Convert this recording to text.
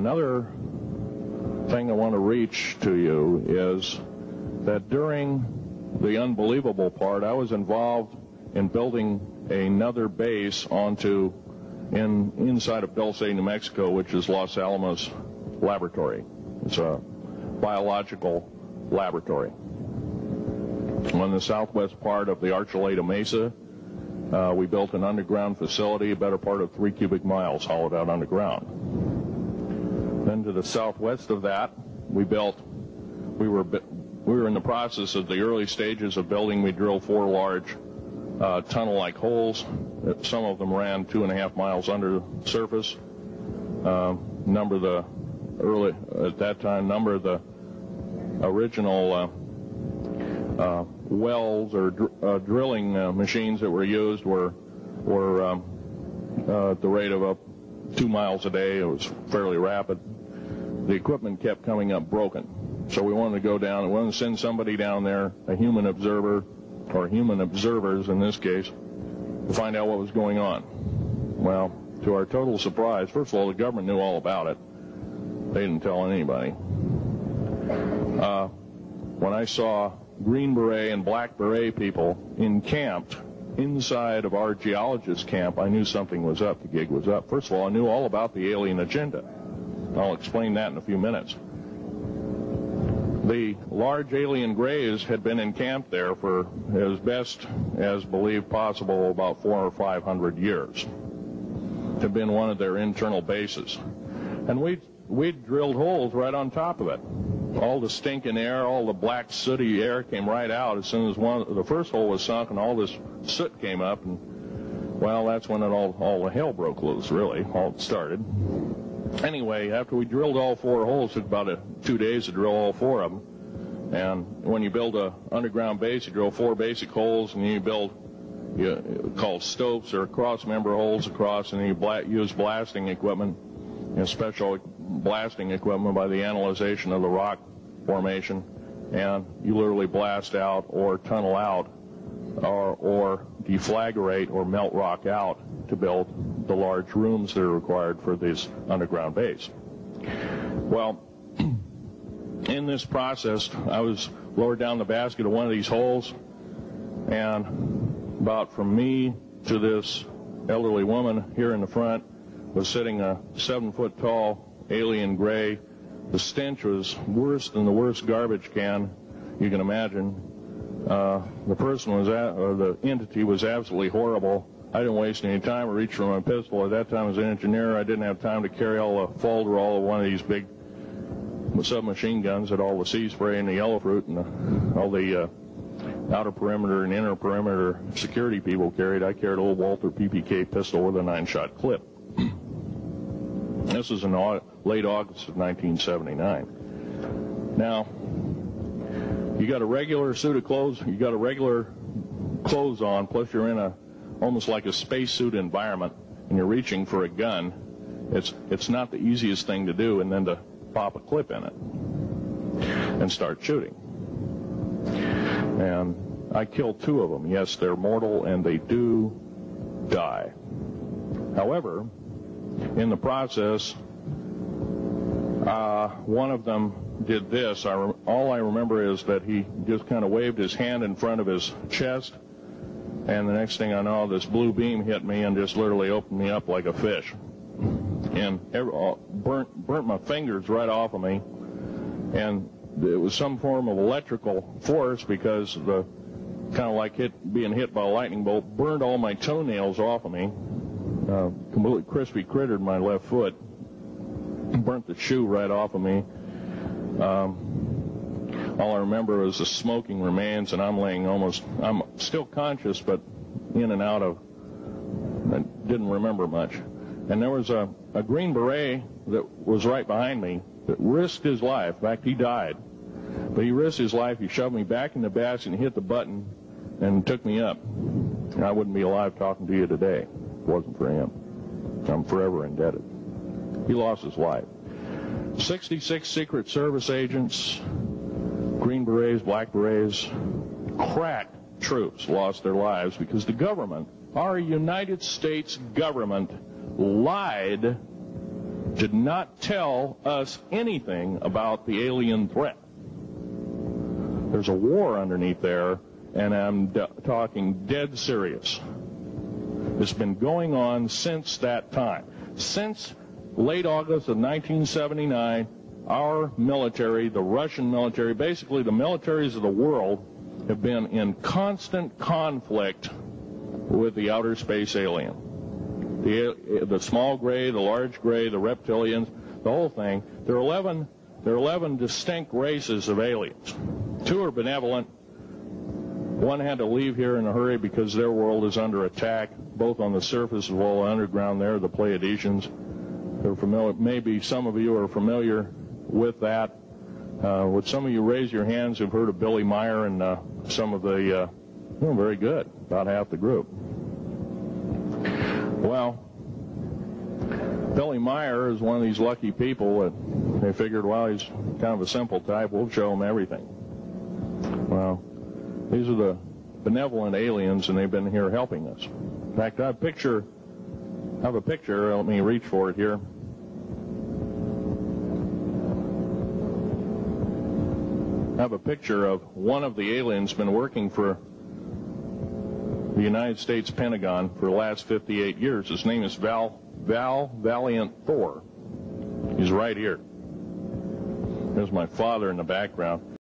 Another thing I want to reach to you is that during the unbelievable part, I was involved in building another base inside of Dulce, New Mexico, which is Los Alamos Laboratory. It's a biological laboratory. On the southwest part of the Archuleta Mesa, we built an underground facility, a better part of 3 cubic miles hollowed out underground. Then to the southwest of that, we were in the process of the early stages of building. We drilled 4 large tunnel-like holes. Some of them ran 2.5 miles under the surface. Number of the original wells or drilling machines that were used were at the rate of 2 miles a day. It was fairly rapid. The equipment kept coming up broken. So we wanted to go down and we wanted to send somebody down there, a human observer, or human observers in this case, to find out what was going on. Well, to our total surprise, first of all, the government knew all about it. They didn't tell anybody. When I saw Green Beret and Black Beret people encamped inside of our geologist camp, I knew something was up. The gig was up. First of all, I knew all about the alien agenda. I'll explain that in a few minutes. The large alien grays had been encamped there for, as best as believed possible, about 400 or 500 years. It had been one of their internal bases. And we'd drilled holes right on top of it. All the stinking air, all the black sooty air came right out as soon as the first hole was sunk, and all this soot came up, and well, that's when all the hell broke loose, really. All started. Anyway, after we drilled all 4 holes, it took about 2 days to drill all 4 of them. And when you build an underground base, you drill 4 basic holes, and then you build called stopes or cross-member holes across, and then you use blasting equipment, special blasting equipment by the analyzation of the rock formation, and you literally blast out or tunnel out or deflagrate or melt rock out to build the large rooms that are required for this underground base. Well, in this process, I was lowered down the basket of one of these holes, and about from me to this elderly woman here in the front was sitting a 7-foot-tall alien gray. The stench was worse than the worst garbage can you can imagine. The person the entity was absolutely horrible. I didn't waste any time. I reached for my pistol. At that time, as an engineer, I didn't have time to carry all the folderol of one of these big submachine guns that all the sea spray and the yellow fruit and all the outer perimeter and inner perimeter security people carried. I carried a little Walther PPK pistol with a 9-shot clip. This was in late August of 1979. Now, you got a regular suit of clothes, you got a regular clothes on, plus you're in almost like a spacesuit environment, and you're reaching for a gun. It's not the easiest thing to do, and then to pop a clip in it and start shooting. And I killed 2 of them. Yes, they're mortal, and they do die. However, in the process, one of them did this. All I remember is that he just kind of waved his hand in front of his chest, and the next thing I know, this blue beam hit me and just literally opened me up like a fish. And burnt my fingers right off of me, and it was some form of electrical force because the kind of like being hit by a lightning bolt burned all my toenails off of me, completely crispy crittered my left foot, burnt the shoe right off of me. All I remember was the smoking remains, and I'm still conscious, but in and out of, I didn't remember much. And there was a Green Beret that was right behind me that risked his life. In fact, he died. But he risked his life. He shoved me back in the basket and hit the button and took me up. And I wouldn't be alive talking to you today if it wasn't for him. I'm forever indebted. He lost his life. 66 Secret Service agents, Green Berets, Black Berets, crack troops lost their lives because the government, our United States government, lied did not tell us anything about the alien threat. There's a war underneath there, and I'm talking dead serious. It's been going on since that time. Since late August of 1979, our military, the Russian military, basically the militaries of the world, have been in constant conflict with the outer space alien. The small gray, the large gray, the reptilians, the whole thing. There are 11 distinct races of aliens. 2 are benevolent. 1 had to leave here in a hurry because their world is under attack, both on the surface as well as underground there, the Pleiadians. They're familiar, maybe some of you are familiar with that. Would some of you raise your hands who've heard of Billy Meyer and some of the, very good, about half the group. Well, Billy Meyer is one of these lucky people that they figured, well, he's kind of a simple type, we'll show him everything. Well, these are the benevolent aliens, and they've been here helping us. In fact, I have a picture, let me reach for it here. I have a picture of one of the aliens been working for the United States Pentagon for the last 58 years. His name is Val Valiant Thor. He's right here. There's my father in the background.